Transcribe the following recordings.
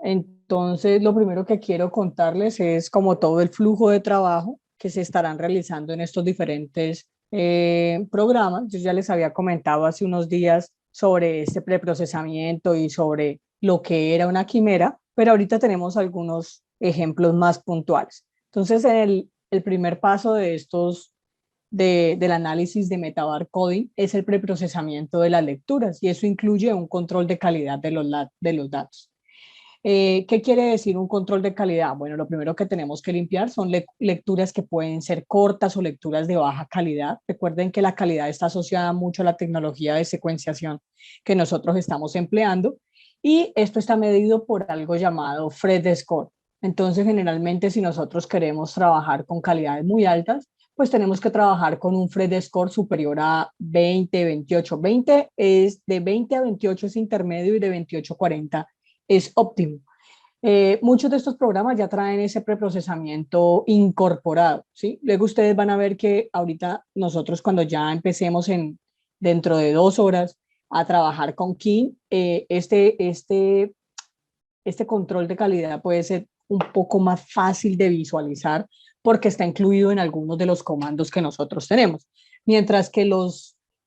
Entonces, lo primero que quiero contarles es como todo el flujo de trabajo que se estarán realizando en estos diferentes programas. Yo ya les había comentado hace unos días sobre este preprocesamiento y sobre lo que era una quimera, pero ahorita tenemos algunos ejemplos más puntuales. Entonces, el primer paso de del análisis de metabarcoding es el preprocesamiento de las lecturas y eso incluye un control de calidad de los datos. ¿Qué quiere decir un control de calidad? Bueno, lo primero que tenemos que limpiar son lecturas que pueden ser cortas o lecturas de baja calidad. Recuerden que la calidad está asociada mucho a la tecnología de secuenciación que nosotros estamos empleando y esto está medido por algo llamado Phred Score. Entonces, generalmente, si nosotros queremos trabajar con calidades muy altas, pues tenemos que trabajar con un Phred Score superior a 20, 28. 20 es de 20 a 28 es intermedio y de 28 a 40 es óptimo. Muchos de estos programas ya traen ese preprocesamiento incorporado, ¿sí? Luego ustedes van a ver que ahorita nosotros cuando ya empecemos dentro de 2 horas a trabajar con King, este control de calidad puede ser un poco más fácil de visualizar porque está incluido en algunos de los comandos que nosotros tenemos. Mientras que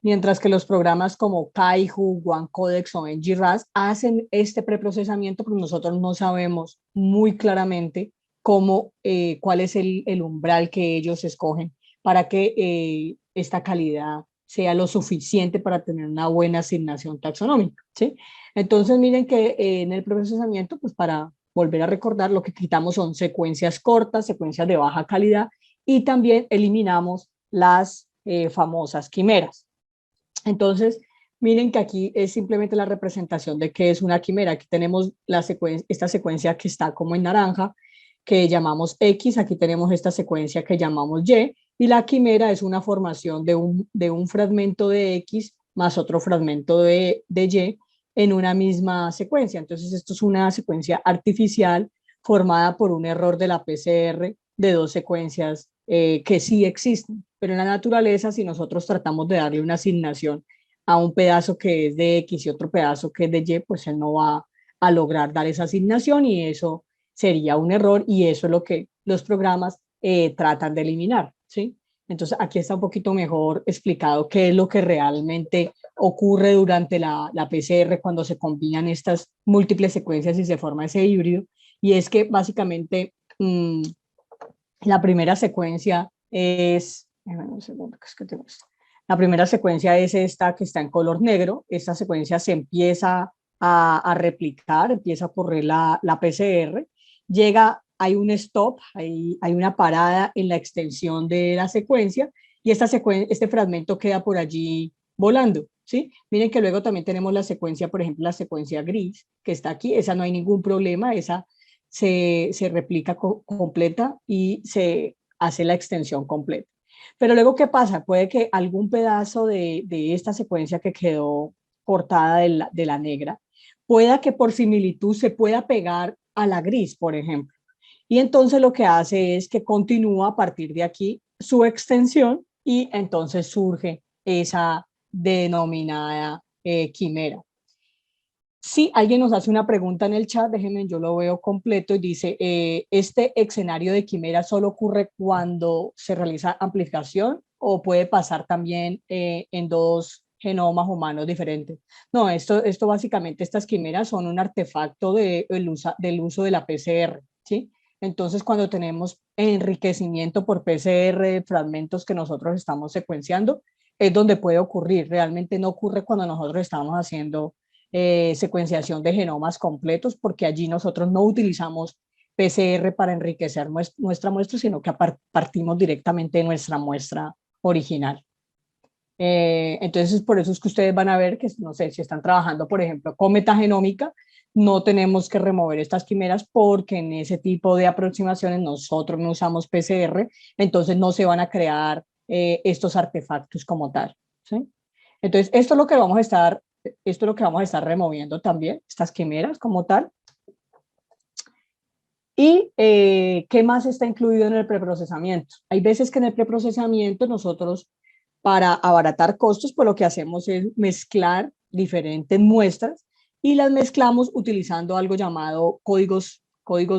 mientras que los programas como Kaihu, OneCodex o NGRAS hacen este preprocesamiento, pero nosotros no sabemos muy claramente cuál es el umbral que ellos escogen para que esta calidad sea lo suficiente para tener una buena asignación taxonómica, ¿sí? Entonces, miren que en el procesamiento, pues para volver a recordar, lo que quitamos son secuencias cortas, secuencias de baja calidad y también eliminamos las famosas quimeras. Entonces, miren que aquí es simplemente la representación de qué es una quimera. Aquí tenemos esta secuencia que está como en naranja, que llamamos X, aquí tenemos esta secuencia que llamamos y la quimera es una formación de un fragmento de X más otro fragmento de Y en una misma secuencia. Entonces, esto es una secuencia artificial formada por un error de la PCR de dos secuencias que sí existen. Pero en la naturaleza, si nosotros tratamos de darle una asignación a un pedazo que es de X y otro pedazo que es de Y, pues él no va a lograr dar esa asignación y eso sería un error y eso es lo que los programas tratan de eliminar, ¿sí? Entonces aquí está un poquito mejor explicado qué es lo que realmente ocurre durante la PCR cuando se combinan estas múltiples secuencias y se forma ese híbrido. Y es que básicamente la primera secuencia es, un segundo, que es que tengo esto. La primera secuencia es esta que está en color negro. Esta secuencia se empieza a replicar, empieza a correr la PCR, llega, hay un stop, hay una parada en la extensión de la secuencia y este fragmento queda por allí volando, ¿sí? Miren que luego también tenemos la secuencia, por ejemplo, la secuencia gris, que está aquí, esa no hay ningún problema, esa se replica completa y se hace la extensión completa. Pero luego, ¿qué pasa? Puede que algún pedazo de esta secuencia que quedó cortada de la negra, pueda que por similitud se pueda pegar a la gris, por ejemplo. Y entonces lo que hace es que continúa a partir de aquí su extensión y entonces surge esa denominada quimera. Si alguien nos hace una pregunta en el chat, déjenme, yo lo veo completo y dice, ¿este escenario de quimera solo ocurre cuando se realiza amplificación o puede pasar también en dos genomas humanos diferentes? No, esto básicamente, estas quimeras son un artefacto del uso de la PCR, ¿sí? Entonces, cuando tenemos enriquecimiento por PCR de fragmentos que nosotros estamos secuenciando, es donde puede ocurrir. Realmente no ocurre cuando nosotros estamos haciendo secuenciación de genomas completos, porque allí nosotros no utilizamos PCR para enriquecer nuestra muestra, sino que partimos directamente de nuestra muestra original. Entonces, por eso es que ustedes van a ver que, no sé, si están trabajando, por ejemplo, con metagenómica, no tenemos que remover estas quimeras porque en ese tipo de aproximaciones nosotros no usamos PCR, entonces no se van a crear estos artefactos como tal, ¿sí? Entonces, esto es lo que vamos a estar removiendo también, estas quimeras como tal. ¿Y qué más está incluido en el preprocesamiento? Hay veces que en el preprocesamiento nosotros, para abaratar costos, pues lo que hacemos es mezclar diferentes muestras y las mezclamos utilizando algo llamado códigos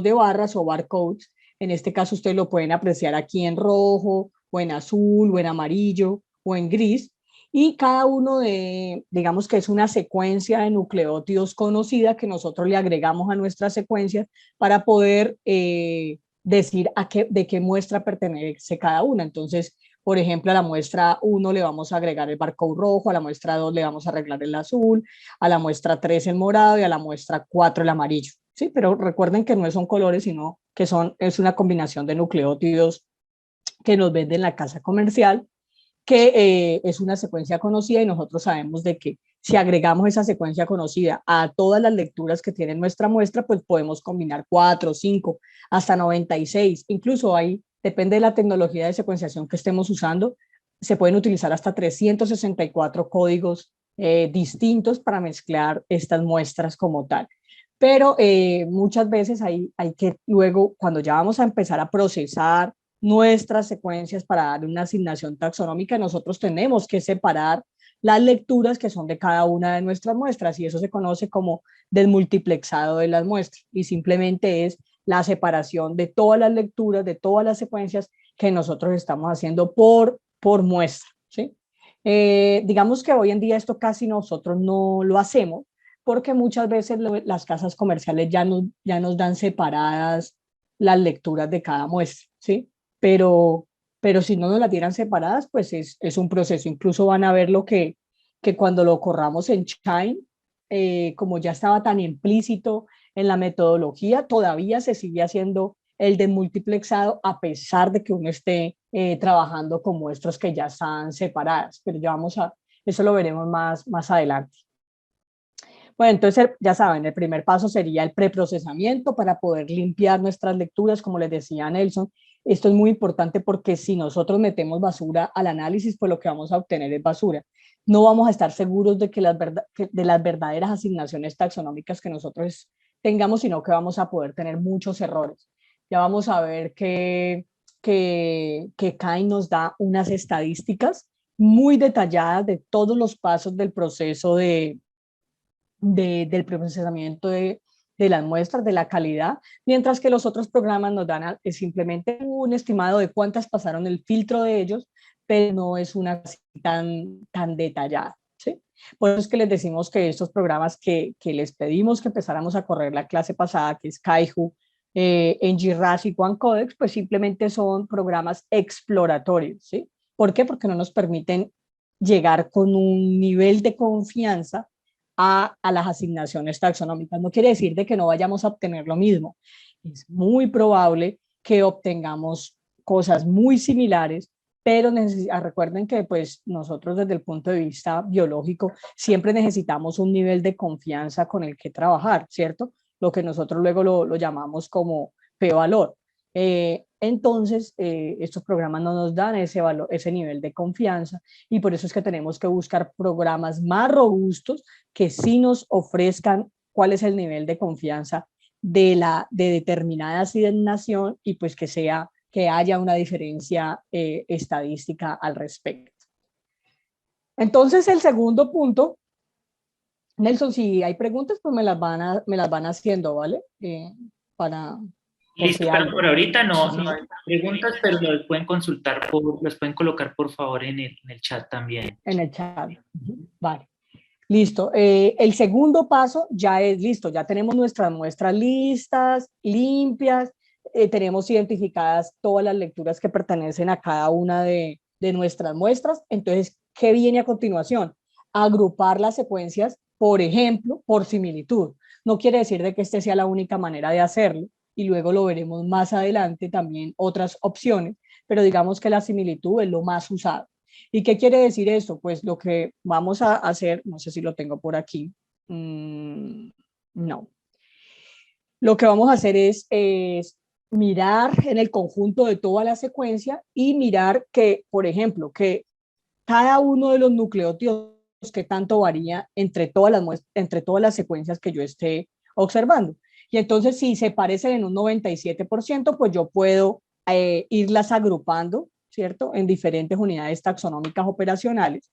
de barras o barcodes. En este caso ustedes lo pueden apreciar aquí en rojo, o en azul, o en amarillo, o en gris, y cada uno digamos que es una secuencia de nucleótidos conocida que nosotros le agregamos a nuestras secuencias para poder decir de qué muestra pertenece cada una. Entonces, por ejemplo, a la muestra 1 le vamos a agregar el barcode rojo, a la muestra 2 le vamos a agregar el azul, a la muestra 3 el morado y a la muestra 4 el amarillo. Sí, pero recuerden que no son colores, sino que es una combinación de nucleótidos que nos venden en la casa comercial, que es una secuencia conocida y nosotros sabemos de que si agregamos esa secuencia conocida a todas las lecturas que tiene nuestra muestra, pues podemos combinar 4, 5, hasta 96. Incluso ahí, depende de la tecnología de secuenciación que estemos usando, se pueden utilizar hasta 364 códigos distintos para mezclar estas muestras como tal. Pero muchas veces hay que luego, cuando ya vamos a empezar a procesar nuestras secuencias para dar una asignación taxonómica, nosotros tenemos que separar las lecturas que son de cada una de nuestras muestras y eso se conoce como desmultiplexado de las muestras y simplemente es la separación de todas las lecturas, de todas las secuencias que nosotros estamos haciendo por muestra, ¿sí? Digamos que hoy en día esto casi nosotros no lo hacemos porque muchas veces las casas comerciales ya nos dan separadas las lecturas de cada muestra, ¿sí? Pero, pero si no nos las dieran separadas, pues es un proceso. Incluso van a ver que cuando lo corramos en Shine, como ya estaba tan implícito en la metodología, todavía se sigue haciendo el desmultiplexado a pesar de que uno esté trabajando con muestras que ya están separadas. Pero ya eso lo veremos más adelante. Bueno, entonces ya saben, el primer paso sería el preprocesamiento para poder limpiar nuestras lecturas, como les decía Nelson. Esto es muy importante porque si nosotros metemos basura al análisis, pues lo que vamos a obtener es basura. No vamos a estar seguros de que de las verdaderas asignaciones taxonómicas que nosotros tengamos, sino que vamos a poder tener muchos errores. Ya vamos a ver que CAI nos da unas estadísticas muy detalladas de todos los pasos del proceso del procesamiento de las muestras, de la calidad, mientras que los otros programas nos dan simplemente un estimado de cuántas pasaron el filtro de ellos, pero no es una tan detallada. ¿Sí? Por eso es que les decimos que estos programas que les pedimos que empezáramos a correr la clase pasada, que es Kaihu, NGRAS y OneCodex, pues simplemente son programas exploratorios. ¿Sí? ¿Por qué? Porque no nos permiten llegar con un nivel de confianza a las asignaciones taxonómicas. No quiere decir de que no vayamos a obtener lo mismo. Es muy probable que obtengamos cosas muy similares, pero recuerden que pues nosotros desde el punto de vista biológico siempre necesitamos un nivel de confianza con el que trabajar, ¿cierto? Lo que nosotros luego lo llamamos como p-valor. Entonces, estos programas no nos dan ese nivel de confianza y por eso es que tenemos que buscar programas más robustos que sí nos ofrezcan cuál es el nivel de confianza de determinada asignación y pues que haya una diferencia estadística al respecto. Entonces, el segundo punto, Nelson, si hay preguntas, pues me las van haciendo, ¿vale? Para... Listo, pero por ahorita no, sí. no hay preguntas, pero los pueden consultar, los pueden colocar por favor en el chat también. En el chat, vale. Listo. El segundo paso ya es listo, ya tenemos nuestras muestras listas, limpias, tenemos identificadas todas las lecturas que pertenecen a cada una de nuestras muestras. Entonces, ¿qué viene a continuación? Agrupar las secuencias, por ejemplo, por similitud. No quiere decir de que esta sea la única manera de hacerlo, y luego lo veremos más adelante también otras opciones, pero digamos que la similitud es lo más usado. ¿Y qué quiere decir esto? Pues lo que vamos a hacer, no sé si lo tengo por aquí, no. Lo que vamos a hacer es mirar en el conjunto de toda la secuencia y mirar que, por ejemplo, que cada uno de los nucleótidos que tanto varía entre entre todas las secuencias que yo esté observando. Y entonces, si se parecen en un 97%, pues yo puedo irlas agrupando, ¿cierto? En diferentes unidades taxonómicas operacionales.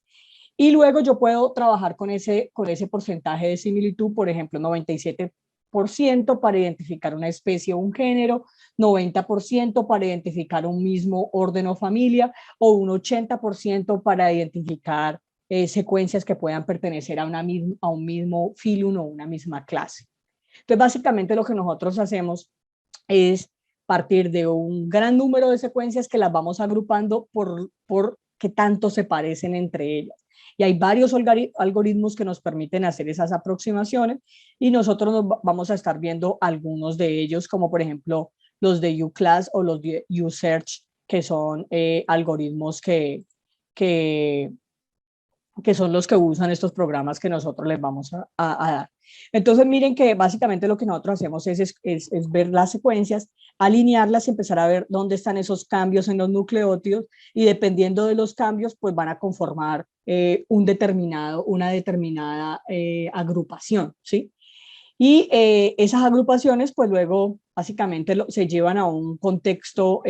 Y luego yo puedo trabajar con ese porcentaje de similitud, por ejemplo, 97% para identificar una especie o un género, 90% para identificar un mismo orden o familia, o un 80% para identificar secuencias que puedan pertenecer a un mismo filum o una misma clase. Entonces, básicamente lo que nosotros hacemos es partir de un gran número de secuencias que las vamos agrupando por qué tanto se parecen entre ellas. Y hay varios algoritmos que nos permiten hacer esas aproximaciones y nosotros vamos a estar viendo algunos de ellos, como por ejemplo los de uClass o los de uSearch, que son algoritmos que, que son los que usan estos programas que nosotros les vamos a dar. Entonces, miren que básicamente lo que nosotros hacemos es ver las secuencias, alinearlas y empezar a ver dónde están esos cambios en los nucleótidos y dependiendo de los cambios, pues van a conformar una determinada agrupación, ¿sí? Y esas agrupaciones, pues luego básicamente se llevan a un contexto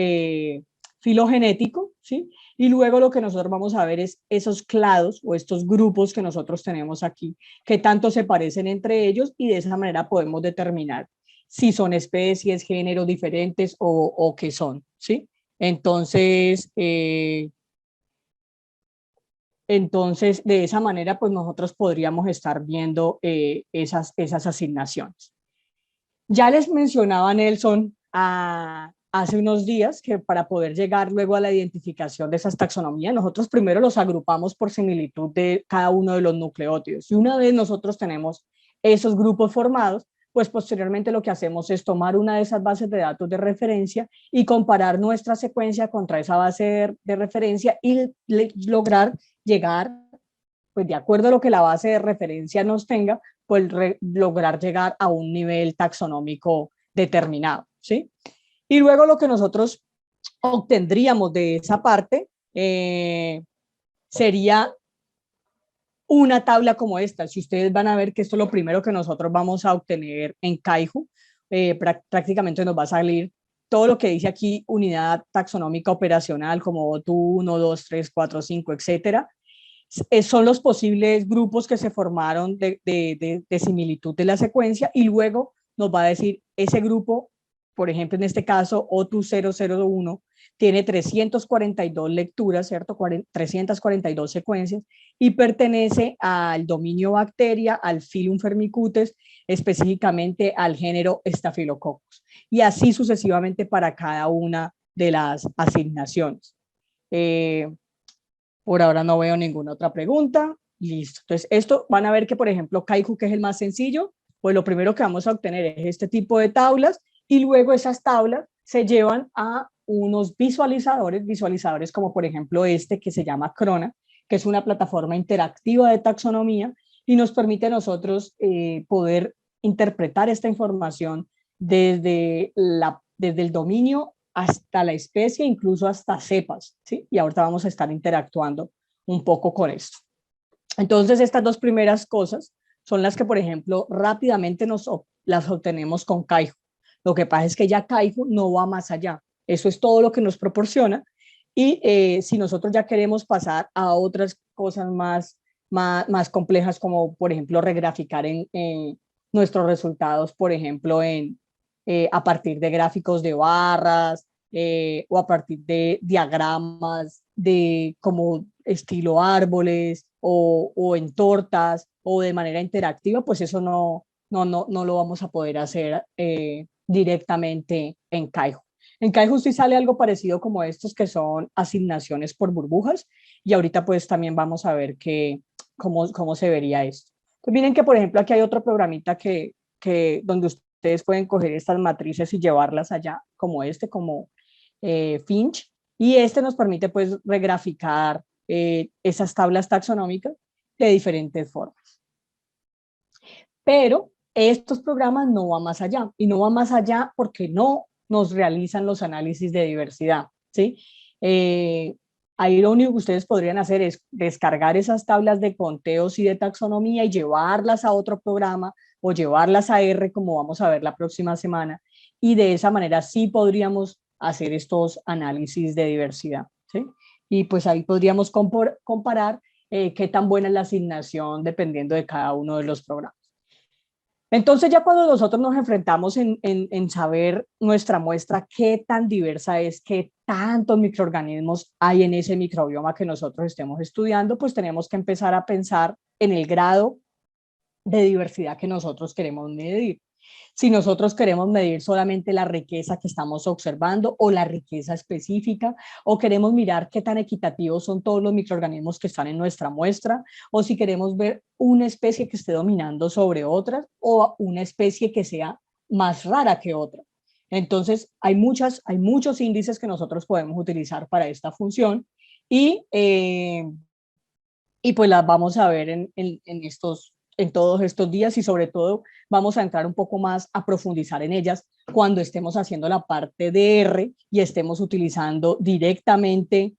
filogenético, ¿sí? Y luego lo que nosotros vamos a ver es esos clados o estos grupos que nosotros tenemos aquí, que tanto se parecen entre ellos y de esa manera podemos determinar si son especies, géneros diferentes o qué son, ¿sí? Entonces, de esa manera, pues nosotros podríamos estar viendo esas asignaciones. Ya les mencionaba Nelson hace unos días que para poder llegar luego a la identificación de esas taxonomías, nosotros primero los agrupamos por similitud de cada uno de los nucleótidos. Y una vez nosotros tenemos esos grupos formados, pues posteriormente lo que hacemos es tomar una de esas bases de datos de referencia y comparar nuestra secuencia contra esa base de referencia y lograr llegar, pues de acuerdo a lo que la base de referencia nos tenga, pues lograr llegar a un nivel taxonómico determinado, ¿sí? Y luego lo que nosotros obtendríamos de esa parte sería una tabla como esta. Si ustedes van a ver que esto es lo primero que nosotros vamos a obtener en Kaihu, prácticamente nos va a salir todo lo que dice aquí, unidad taxonómica operacional, como OTU 1, 2, 3, 4, 5, etcétera. Son los posibles grupos que se formaron de similitud de la secuencia y luego nos va a decir ese grupo, por ejemplo, en este caso, OTU 001, tiene 342 lecturas, ¿cierto? 342 secuencias y pertenece al dominio bacteria, al filum Firmicutes, específicamente al género Staphylococcus. Y así sucesivamente para cada una de las asignaciones. Por ahora no veo ninguna otra pregunta. Listo. Entonces, esto van a ver que, por ejemplo, Kaihu, que es el más sencillo, pues lo primero que vamos a obtener es este tipo de tablas y luego esas tablas se llevan a unos visualizadores como por ejemplo este que se llama Crona, que es una plataforma interactiva de taxonomía y nos permite a nosotros poder interpretar esta información desde el dominio hasta la especie, incluso hasta cepas, ¿sí? Y ahorita vamos a estar interactuando un poco con esto. Entonces, estas dos primeras cosas son las que, por ejemplo, rápidamente las obtenemos con Kaihu. Lo que pasa es que ya Kaihu no va más allá. Eso es todo lo que nos proporciona. Y si nosotros ya queremos pasar a otras cosas más complejas, como por ejemplo regraficar en nuestros resultados, por ejemplo, a partir de gráficos de barras o a partir de diagramas de como estilo árboles o en tortas o de manera interactiva, pues eso no lo vamos a poder hacer directamente en Kaihu. En Kaihu sí sale algo parecido como estos que son asignaciones por burbujas y ahorita pues también vamos a ver cómo se vería esto. Pues miren que por ejemplo aquí hay otro programita donde ustedes pueden coger estas matrices y llevarlas allá como como Finch y este nos permite pues regraficar esas tablas taxonómicas de diferentes formas. Pero estos programas no van más allá y no van más allá porque no nos realizan los análisis de diversidad, ¿sí? Ahí lo único que ustedes podrían hacer es descargar esas tablas de conteos y de taxonomía y llevarlas a otro programa o llevarlas a R, como vamos a ver la próxima semana, y de esa manera sí podríamos hacer estos análisis de diversidad, ¿sí? Y pues ahí podríamos comparar qué tan buena es la asignación dependiendo de cada uno de los programas. Entonces ya cuando nosotros nos enfrentamos en saber nuestra muestra, qué tan diversa es, qué tantos microorganismos hay en ese microbioma que nosotros estemos estudiando, pues tenemos que empezar a pensar en el grado de diversidad que nosotros queremos medir. Si nosotros queremos medir solamente la riqueza que estamos observando o la riqueza específica, o queremos mirar qué tan equitativos son todos los microorganismos que están en nuestra muestra, o si queremos ver una especie que esté dominando sobre otras o una especie que sea más rara que otra. Entonces, hay muchos índices que nosotros podemos utilizar para esta función y, eh, y pues las vamos a ver en todos estos días y sobre todo vamos a entrar un poco más a profundizar en ellas cuando estemos haciendo la parte de R y estemos utilizando directamente,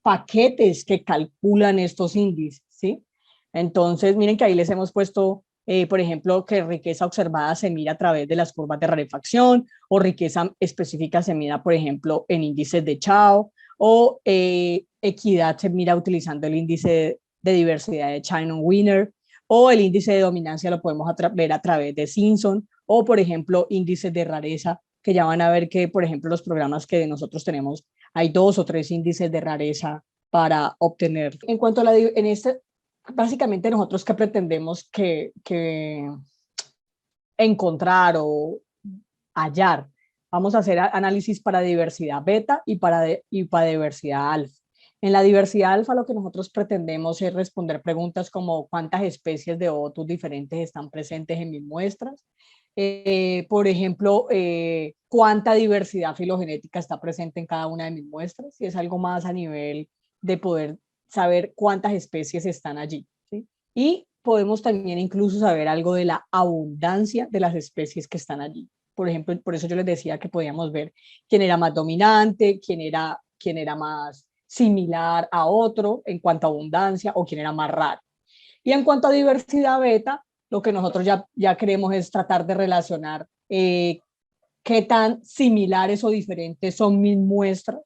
paquetes que calculan estos índices, ¿sí? Entonces, miren que ahí les hemos puesto, por ejemplo, que riqueza observada se mira a través de las curvas de rarefacción o riqueza específica se mira, por ejemplo, en índices de Chow o equidad se mira utilizando el índice de diversidad de Chine-Wiener o el índice de dominancia lo podemos ver a través de Simpson o, por ejemplo, índices de rareza que ya van a ver que, por ejemplo, los programas que nosotros tenemos hay 2 o 3 índices de rareza para obtener. En cuanto a básicamente nosotros que pretendemos que encontrar o hallar, vamos a hacer análisis para diversidad beta y para diversidad alfa. En la diversidad alfa lo que nosotros pretendemos es responder preguntas como cuántas especies de otros diferentes están presentes en mis muestras, por ejemplo, cuánta diversidad filogenética está presente en cada una de mis muestras, y es algo más a nivel de poder saber cuántas especies están allí, ¿sí? Y podemos también incluso saber algo de la abundancia de las especies que están allí. Por ejemplo, por eso yo les decía que podíamos ver quién era más dominante, quién era más similar a otro en cuanto a abundancia o quién era más raro. Y en cuanto a diversidad beta, lo que nosotros ya queremos es tratar de relacionar qué tan similares o diferentes son mis muestras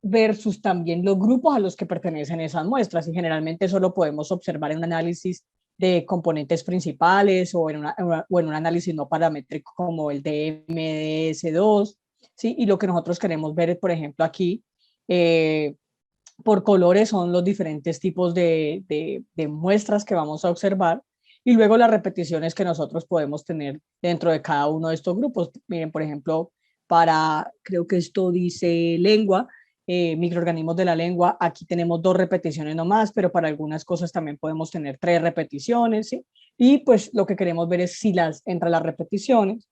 versus también los grupos a los que pertenecen esas muestras. Y generalmente eso lo podemos observar en un análisis de componentes principales o en un análisis no paramétrico como el de MDS2. ¿Sí? Y lo que nosotros queremos ver, por ejemplo, aquí, por colores son los diferentes tipos de muestras que vamos a observar y luego las repeticiones que nosotros podemos tener dentro de cada uno de estos grupos. Miren, por ejemplo, creo que esto dice lengua, microorganismos de la lengua, aquí tenemos 2 repeticiones nomás, pero para algunas cosas también podemos tener 3 repeticiones, ¿sí? Y pues lo que queremos ver es si entre las repeticiones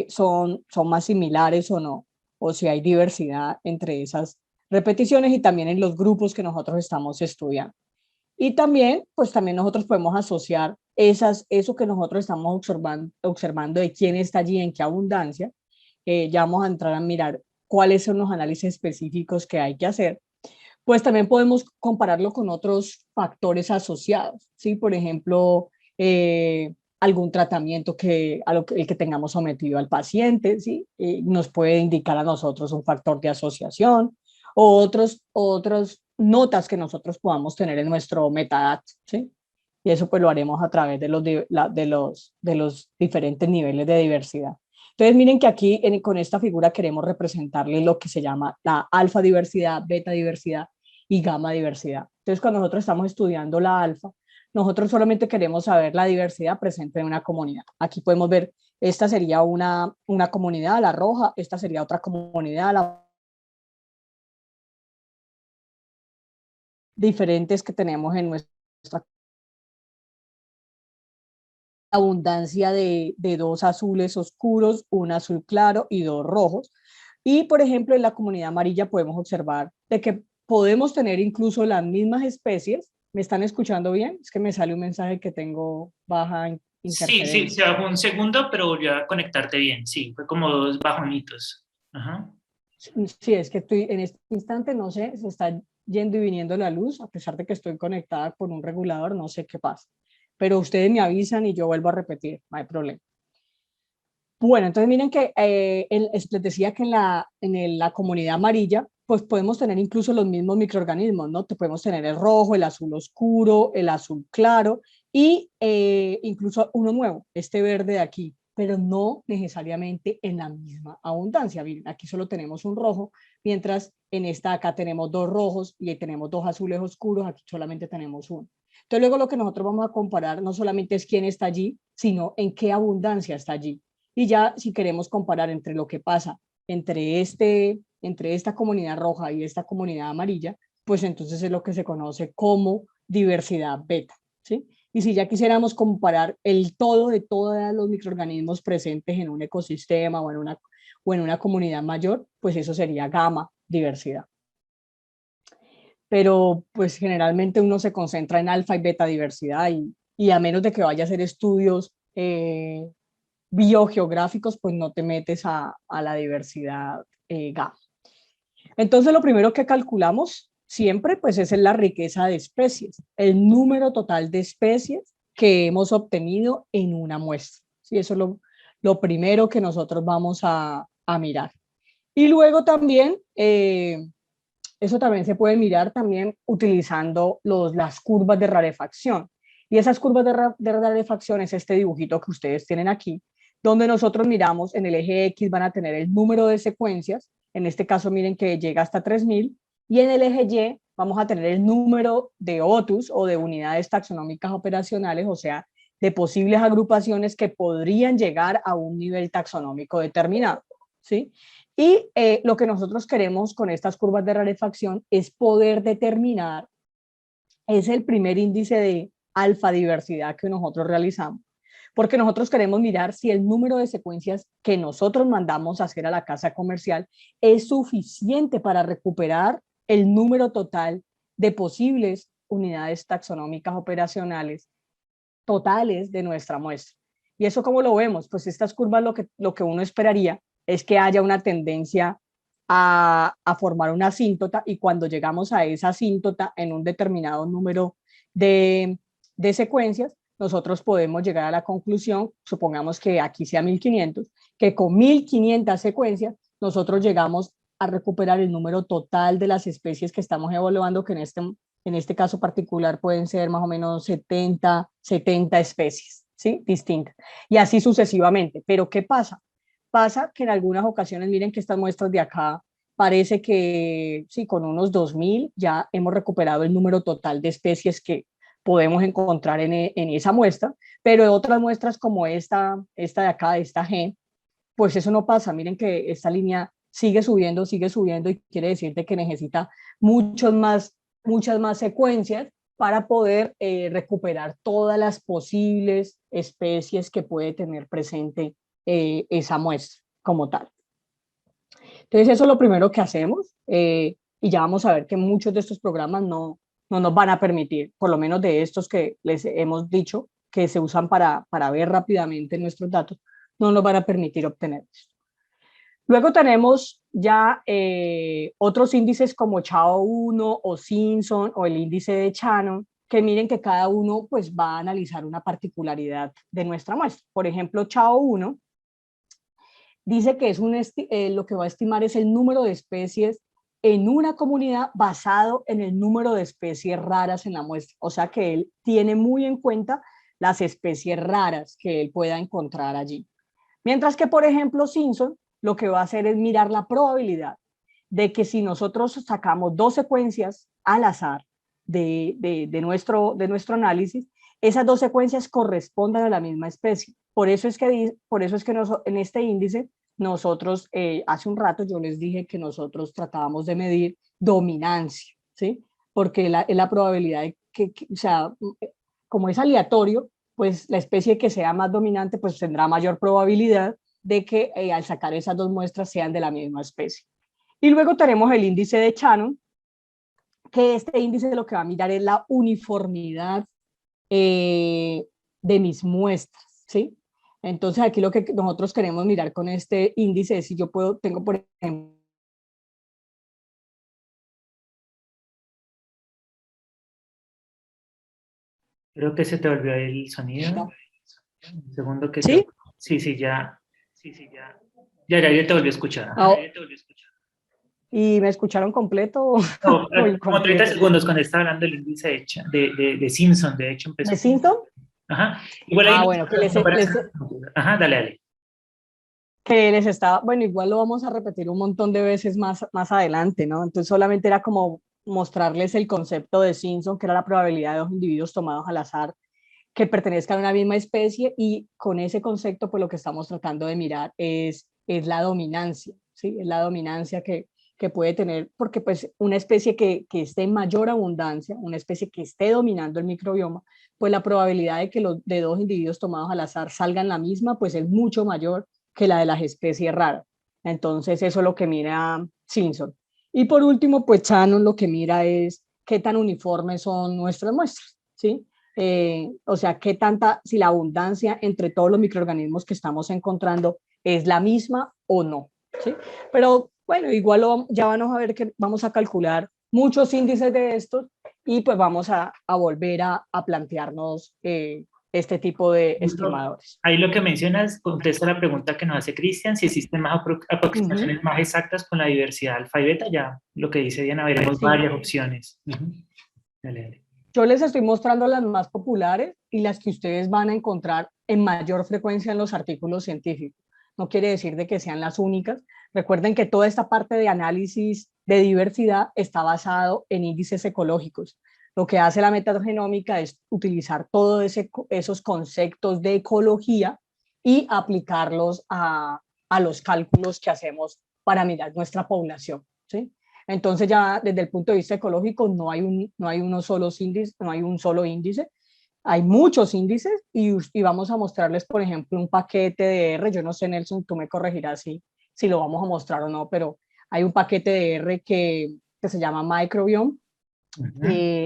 son más similares o no, o si hay diversidad entre esas repeticiones y también en los grupos que nosotros estamos estudiando. Y también, pues también nosotros podemos asociar eso que nosotros estamos observando de quién está allí, en qué abundancia. Ya vamos a entrar a mirar cuáles son los análisis específicos que hay que hacer. Pues también podemos compararlo con otros factores asociados, ¿sí? Por ejemplo, algún tratamiento el que tengamos sometido al paciente, ¿sí? Nos puede indicar a nosotros un factor de asociación o otras notas que nosotros podamos tener en nuestro metadato, ¿sí? Y eso pues lo haremos a través de los diferentes niveles de diversidad. Entonces miren que aquí con esta figura queremos representarle lo que se llama la alfa diversidad, beta diversidad y gamma diversidad. Entonces cuando nosotros estamos estudiando la alfa, nosotros solamente queremos saber la diversidad presente en una comunidad. Aquí podemos ver, esta sería una comunidad, la roja, esta sería otra comunidad, la diferentes que tenemos en nuestra abundancia de 2 azules oscuros, un azul claro y 2 rojos. Y por ejemplo, en la comunidad amarilla podemos observar de que podemos tener incluso las mismas especies. ¿Me están escuchando bien? Es que me sale un mensaje que tengo baja Sí, sí, se interferencia. bajó un segundo, pero volvió a conectarte bien. Sí, fue como 2 bajonitos. Ajá. Sí, es que estoy en este instante, no sé, se está yendo y viniendo la luz, a pesar de que estoy conectada con un regulador, no sé qué pasa. Pero ustedes me avisan y yo vuelvo a repetir, no hay problema. Bueno, entonces miren que les decía que en la comunidad amarilla pues podemos tener incluso los mismos microorganismos, ¿no? Te podemos tener el rojo, el azul oscuro, el azul claro y incluso uno nuevo, este verde de aquí, pero no necesariamente en la misma abundancia. Miren, aquí solo tenemos un rojo, mientras en esta acá tenemos dos rojos y tenemos dos azules oscuros, aquí solamente tenemos uno. Entonces luego lo que nosotros vamos a comparar no solamente es quién está allí, sino en qué abundancia está allí. Y ya si queremos comparar entre lo que pasa entre esta comunidad roja y esta comunidad amarilla, pues entonces es lo que se conoce como diversidad beta, ¿sí? Y si ya quisiéramos comparar el todo de todos los microorganismos presentes en un ecosistema o en una comunidad mayor, pues eso sería gamma diversidad. Pero pues generalmente uno se concentra en alfa y beta diversidad y a menos de que vaya a hacer estudios biogeográficos, pues no te metes a la diversidad gamma. Entonces lo primero que calculamos siempre pues es la riqueza de especies, el número total de especies que hemos obtenido en una muestra. ¿Sí? Eso es lo primero que nosotros vamos a mirar. Y luego también, eso también se puede mirar también utilizando las curvas de rarefacción. Y esas curvas de rarefacción es este dibujito que ustedes tienen aquí, donde nosotros miramos en el eje X van a tener el número de secuencias, en este caso miren que llega hasta 3000, y en el eje Y vamos a tener el número de OTUS o de unidades taxonómicas operacionales, o sea, de posibles agrupaciones que podrían llegar a un nivel taxonómico determinado, ¿sí? Y lo que nosotros queremos con estas curvas de rarefacción es poder determinar, es el primer índice de alfa diversidad que nosotros realizamos, porque nosotros queremos mirar si el número de secuencias que nosotros mandamos a hacer a la casa comercial es suficiente para recuperar el número total de posibles unidades taxonómicas operacionales totales de nuestra muestra. ¿Y eso cómo lo vemos? Pues estas curvas lo que uno esperaría es que haya una tendencia a formar una asíntota y cuando llegamos a esa asíntota en un determinado número de secuencias, nosotros podemos llegar a la conclusión, supongamos que aquí sea 1500, que con 1500 secuencias nosotros llegamos a recuperar el número total de las especies que estamos evaluando, que en este caso particular pueden ser más o menos 70 especies, ¿sí? Distintas. Y así sucesivamente. Pero ¿qué pasa? Pasa que en algunas ocasiones, miren que estas muestras de acá, parece que sí, con unos 2000 ya hemos recuperado el número total de especies que podemos encontrar en esa muestra, pero otras muestras como esta de acá, esta G, pues eso no pasa. Miren que esta línea sigue subiendo y quiere decirte que necesita muchas más secuencias para poder recuperar todas las posibles especies que puede tener presente esa muestra como tal. Entonces eso es lo primero que hacemos y ya vamos a ver que muchos de estos programas no nos van a permitir, por lo menos de estos que les hemos dicho que se usan para ver rápidamente nuestros datos, no nos van a permitir obtener esto. Luego tenemos ya otros índices como CHA-1 o Simpson o el índice de Shannon, que miren que cada uno pues va a analizar una particularidad de nuestra muestra. Por ejemplo, CHA-1 dice que es lo que va a estimar es el número de especies en una comunidad basado en el número de especies raras en la muestra. O sea que él tiene muy en cuenta las especies raras que él pueda encontrar allí. Mientras que, por ejemplo, Simpson lo que va a hacer es mirar la probabilidad de que si nosotros sacamos dos secuencias al azar de nuestro análisis, esas dos secuencias correspondan a la misma especie. Por eso es que en este índice nosotros, hace un rato yo les dije que nosotros tratábamos de medir dominancia, ¿sí? Porque es la probabilidad de o sea, como es aleatorio, pues la especie que sea más dominante pues tendrá mayor probabilidad de que al sacar esas dos muestras sean de la misma especie. Y luego tenemos el índice de Shannon, que este índice lo que va a mirar es la uniformidad de mis muestras, ¿sí? Entonces aquí lo que nosotros queremos mirar con este índice es si yo tengo por ejemplo, Creo que se te volvió el sonido. Un segundo que te... ¿sí? Sí, sí, ya. Ya te volví a escuchar. Ajá. Ah, ¿Y me escucharon completo o, No, o como 30 incompleto? segundos cuando estaba hablando del índice de Simpson, de hecho ¿De empezó. Simpson? Ajá. Igual ahí Ah, bueno, Ajá, dale, dale. que les estaba, bueno, igual lo vamos a repetir un montón de veces más adelante, ¿no? Entonces solamente era como mostrarles el concepto de Simpson, que era la probabilidad de dos individuos tomados al azar que pertenezcan a una misma especie, y con ese concepto pues lo que estamos tratando de mirar es la dominancia, ¿sí? Es la dominancia que puede tener, porque pues una especie que esté en mayor abundancia, una especie que esté dominando el microbioma, pues la probabilidad de que los de dos individuos tomados al azar salgan la misma, pues es mucho mayor que la de las especies raras. Entonces eso es lo que mira Simpson. Y por último, pues Shannon lo que mira es qué tan uniformes son nuestras muestras, ¿sí? O sea, qué tanta, si la abundancia entre todos los microorganismos que estamos encontrando es la misma o no, ¿sí? Pero bueno, igual ya vamos a ver que vamos a calcular muchos índices de estos y pues vamos a volver a plantearnos este tipo de estimadores. Ahí lo que mencionas contesta la pregunta que nos hace Cristian, si existen más Uh -huh. aproximaciones más exactas con la diversidad alfa y beta, ya lo que dice Diana, veremos Sí, varias opciones. Dale, dale. yo les estoy mostrando las más populares y las que ustedes van a encontrar en mayor frecuencia en los artículos científicos. No quiere decir de que sean las únicas. Recuerden que toda esta parte de análisis de diversidad está basado en índices ecológicos. Lo que hace la metagenómica es utilizar todos esos conceptos de ecología y aplicarlos a los cálculos que hacemos para mirar nuestra población, ¿sí? Entonces ya desde el punto de vista ecológico no hay unos solos índices, no hay un solo índice, hay muchos índices y vamos a mostrarles, por ejemplo, un paquete de R. Yo no sé, Nelson, tú me corregirás si lo vamos a mostrar o no, pero hay un paquete de R que se llama Microbiome,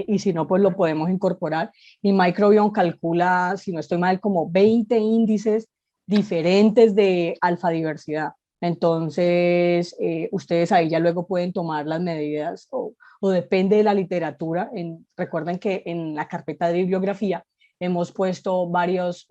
y si no, pues lo podemos incorporar. Y Microbiome calcula, si no estoy mal, como 20 índices diferentes de alfa diversidad. Entonces, ustedes ahí ya luego pueden tomar las medidas o depende de la literatura. Recuerden que en la carpeta de bibliografía hemos puesto varios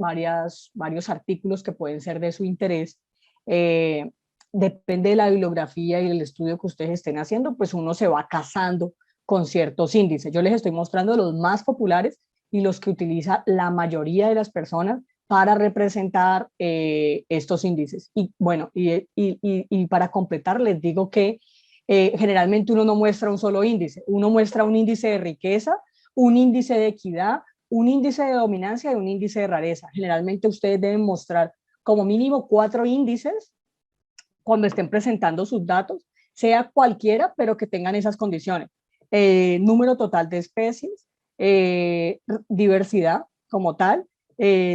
artículos que pueden ser de su interés. Depende de la bibliografía y el estudio que ustedes estén haciendo, pues uno se va casando con ciertos índices. Yo les estoy mostrando los más populares y los que utiliza la mayoría de las personas para representar estos índices. Y bueno, y para completar, les digo que generalmente uno no muestra un solo índice, uno muestra un índice de riqueza, un índice de equidad, un índice de dominancia y un índice de rareza. Generalmente ustedes deben mostrar como mínimo 4 índices cuando estén presentando sus datos, sea cualquiera, pero que tengan esas condiciones. Número total de especies, diversidad como tal,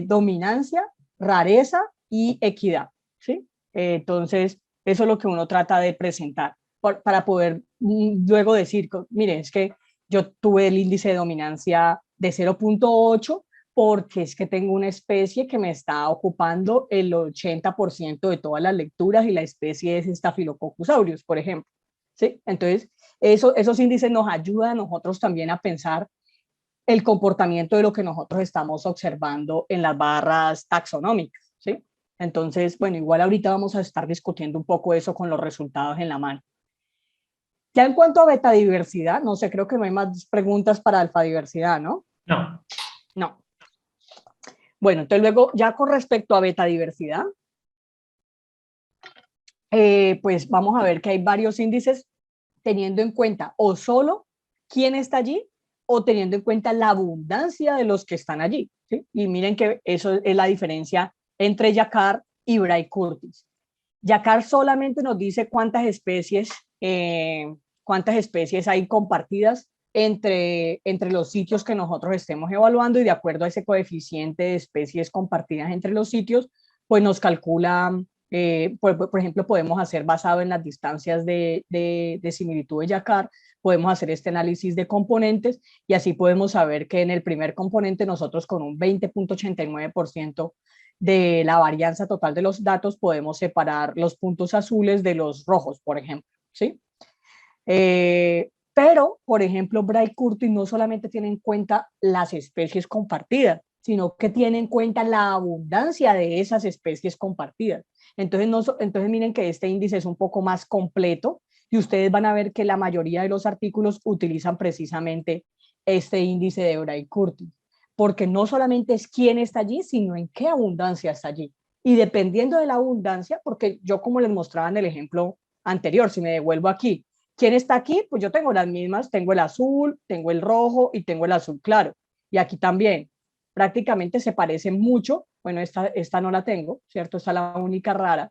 dominancia, rareza y equidad, ¿sí? Entonces, eso es lo que uno trata de presentar para poder luego decir, mire, es que yo tuve el índice de dominancia de 0.8 porque es que tengo una especie que me está ocupando el 80% de todas las lecturas y la especie es Staphylococcus aureus, por ejemplo. ¿Sí? Entonces, esos índices nos ayudan a nosotros también a pensar el comportamiento de lo que nosotros estamos observando en las barras taxonómicas. ¿Sí? Entonces, bueno, igual ahorita vamos a estar discutiendo un poco eso con los resultados en la mano. Ya en cuanto a betadiversidad, no sé, creo que no hay más preguntas para alfadiversidad, ¿no? No. No. Bueno, entonces luego, ya con respecto a betadiversidad, pues vamos a ver que hay varios índices teniendo en cuenta o solo quién está allí o teniendo en cuenta la abundancia de los que están allí. ¿Sí? Y miren que eso es la diferencia entre Jacquard y Bray Curtis. Jacquard solamente nos dice cuántas especies hay compartidas entre los sitios que nosotros estemos evaluando y de acuerdo a ese coeficiente de especies compartidas entre los sitios, pues nos calcula, por ejemplo, podemos hacer basado en las distancias de similitud de Jacquard, podemos hacer este análisis de componentes y así podemos saber que en el primer componente nosotros con un 20.89% de la varianza total de los datos podemos separar los puntos azules de los rojos, por ejemplo, ¿sí? Pero, por ejemplo, Bray Curtis no solamente tiene en cuenta las especies compartidas, sino que tiene en cuenta la abundancia de esas especies compartidas. Entonces miren que este índice es un poco más completo Y ustedes van a ver que la mayoría de los artículos utilizan precisamente este índice de Bray-Curtis, porque no solamente es quién está allí, sino en qué abundancia está allí. Y dependiendo de la abundancia, porque yo como les mostraba en el ejemplo anterior, si me devuelvo aquí, ¿quién está aquí? Pues yo tengo las mismas, tengo el azul, tengo el rojo y tengo el azul claro. Y aquí también, prácticamente se parecen mucho. Bueno, esta no la tengo, ¿cierto? Esta es la única rara,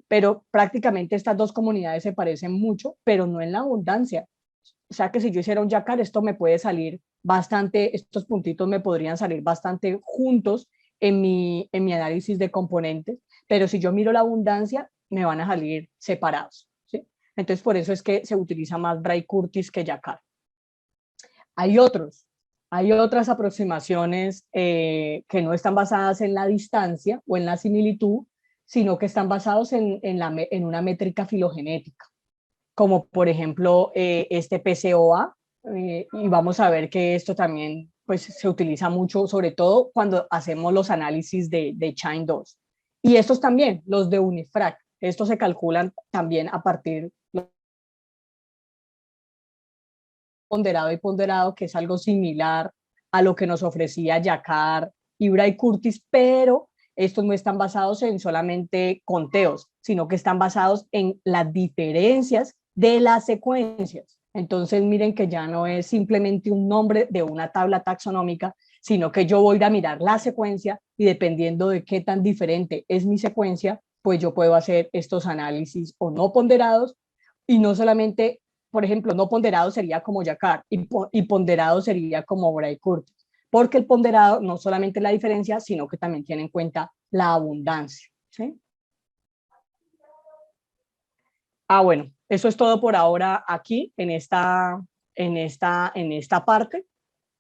pero prácticamente estas dos comunidades se parecen mucho, pero no en la abundancia. O sea que si yo hiciera un yacar, esto me puede salir bastante, estos puntitos me podrían salir bastante juntos en mi análisis de componentes, pero si yo miro la abundancia, me van a salir separados. ¿Sí? Entonces, por eso es que se utiliza más Bray-Curtis que yacar. Hay otros, hay otras aproximaciones que no están basadas en la distancia o en la similitud, sino que están basados en una métrica filogenética, como por ejemplo este PCOA, y vamos a ver que esto también pues, se utiliza mucho, sobre todo cuando hacemos los análisis de Chain 2. Y estos también, los de Unifrac, estos se calculan también a partir de ponderado y ponderado, que es algo similar a lo que nos ofrecía Jacquard, Ibra y Curtis, pero estos no están basados en solamente conteos, sino que están basados en las diferencias de las secuencias. Entonces miren que ya no es simplemente un nombre de una tabla taxonómica, sino que yo voy a mirar la secuencia y dependiendo de qué tan diferente es mi secuencia, pues yo puedo hacer estos análisis o no ponderados y no solamente, por ejemplo, no ponderado sería como Jacquard y ponderado sería como Bray-Curtis, porque el ponderado no solamente la diferencia, sino que también tiene en cuenta la abundancia. ¿Sí? Bueno, eso es todo por ahora aquí en esta parte.